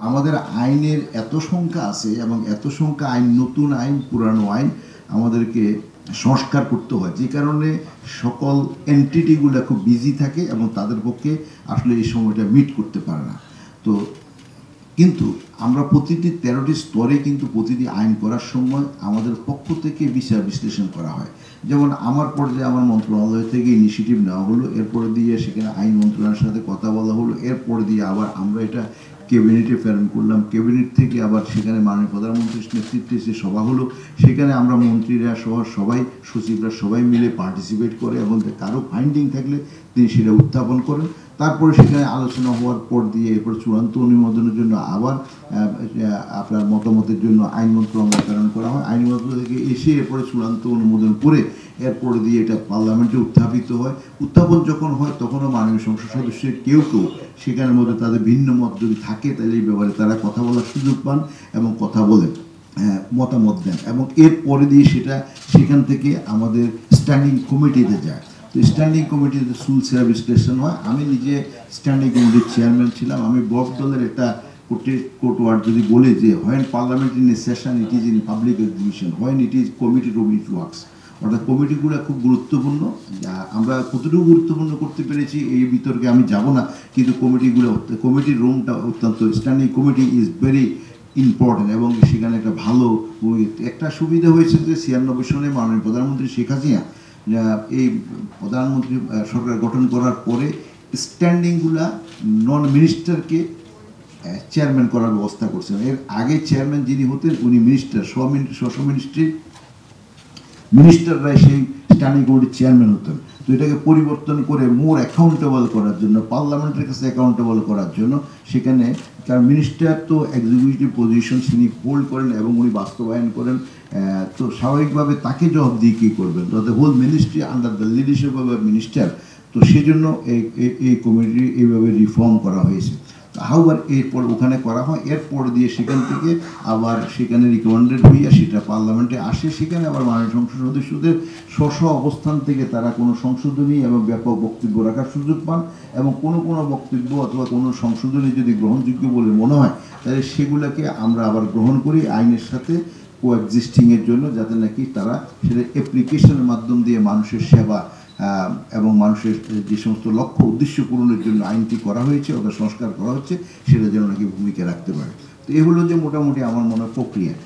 আমাদের আইনের এত সংখ্যা আছে এবং এত সংখ্যা আইন, নতুন আইন, পুরানো আইন আমাদেরকে সংস্কার করতে হয়, যে কারণে সকল এন্টিটিগুলো খুব বিজি থাকে এবং তাদের পক্ষে আসলে এই সময়টা মিট করতে পারে না। তো কিন্তু আমরা প্রতিটি 13টি স্তরে কিন্তু প্রতিটি আইন করার সময় আমাদের পক্ষ থেকে বিচার বিশ্লেষণ করা হয়। যেমন আমার পর্যায়ে আমার মন্ত্রণালয় থেকে ইনিশিয়েটিভ নেওয়া হলো, এরপরে দিয়ে সেখানে আইন মন্ত্রণালয়ের সাথে কথা বলা হলো, এরপরে দিয়ে আবার আমরা এটা ক্যাবিনেটে প্রেরণ করলাম, ক্যাবিনেট থেকে আবার সেখানে মাননীয় প্রধানমন্ত্রীর নেতৃত্বে যে সভা হলো, সেখানে আমরা মন্ত্রীরা সহ সবাই, সচিবরা সবাই মিলে পার্টিসিপেট করে এবং কারো ফাইন্ডিং থাকলে তিনি সেটা উত্থাপন করেন। তারপরে সেখানে আলোচনা হওয়ার পর দিয়ে এরপর চূড়ান্ত অনুমোদনের জন্য আবার আপনার মতামতের জন্য আইন মন্ত্রণালয়ে প্রেরণ করা হয়। আইন মন্ত্রণালয় থেকে এসে এরপরে চূড়ান্ত অনুমোদন করে এরপরে দিয়ে এটা পার্লামেন্টে উত্থাপিত হয়। উত্থাপন যখন হয় তখনও মাননীয় সংসদ সদস্যের কেউ কেউ সেখানের মধ্যে তাদের ভিন্ন মত যদি থাকে তাহলে এই ব্যাপারে তারা কথা বলার সুযোগ পান এবং কথা বলেন, মতামত দেন, এবং এরপরে দিয়ে সেটা সেখান থেকে আমাদের স্ট্যান্ডিং কমিটিতে যায়। তো স্ট্যান্ডিং কমিটিতে সুলসেরা বিশ্লেষণ হয়। আমি নিজে স্ট্যান্ডিং কমিটির চেয়ারম্যান ছিলাম। আমি বক দলের একটা কোর্ট ওয়ার্ড যদি বলি যে when parliament in a session it is in public exhibition, when it is committee of it works. অর্থাৎ কমিটিগুলো খুব গুরুত্বপূর্ণ। আমরা কতটুকু গুরুত্বপূর্ণ করতে পেরেছি এই বিতর্কে আমি যাব না, কিন্তু কমিটির রুমটা অত্যন্ত, standing committee is very important এবং সেখানে একটা ভালো একটা সুবিধা হয়েছে যে 96 সনে মাননীয় প্রধানমন্ত্রী শেখ হাসিনা এই প্রধানমন্ত্রী সরকার গঠন করার পরে স্ট্যান্ডিংগুলা নন মিনিস্টারকে চেয়ারম্যান করার ব্যবস্থা করছেন। এর আগে চেয়ারম্যান যিনি হতেন উনি মিনিস্টার, মিনিস্টাররাই সেই স্ট্যান্ডিং কমিটির চেয়ারম্যান হতেন। তো এটাকে পরিবর্তন করে মোর অ্যাকাউন্টেবল করার জন্য, পার্লামেন্টের কাছে অ্যাকাউন্টেবল করার জন্য সেখানে, কারণ মিনিস্টার তো এক্সিকিউটিভ পজিশন তিনি হোল্ড করেন এবং উনি বাস্তবায়ন করেন, তো স্বাভাবিকভাবে তাকে জবাবদিহি কী করবেন, the whole ministry under the leadership of minister. তো সেই জন্য এই কমিটি এইভাবে রিফর্ম করা হয়েছে। হাউবার এরপর ওখানে করা হয়, এরপর দিয়ে সেখান থেকে আবার সেখানে রিকমেন্ডেড হইয়া সেটা পার্লামেন্টে আসে। সেখানে আবার মাননীয় সংসদ সদস্যদের স্ব অবস্থান থেকে তারা কোনো সংশোধনী এবং ব্যাপক বক্তব্য রাখার সুযোগ পান, এবং কোনো বক্তব্য অথবা কোনো সংশোধনী যদি গ্রহণযোগ্য বলে মনে হয় তাহলে সেগুলোকে আমরা আবার গ্রহণ করি আইনের সাথে কোএক্সিস্টিংয়ের জন্য, যাতে নাকি তারা সেটা অ্যাপ্লিকেশনের মাধ্যম দিয়ে মানুষের সেবা এবং মানুষের যে সমস্ত লক্ষ্য উদ্দেশ্য পূরণের জন্য আইনটি করা হয়েছে অথবা সংস্কার করা হচ্ছে সেটা যেন নাকি ভূমিকা রাখতে পারে। তো এ হলো যে মোটামুটি আমার মনে হয় প্রক্রিয়া।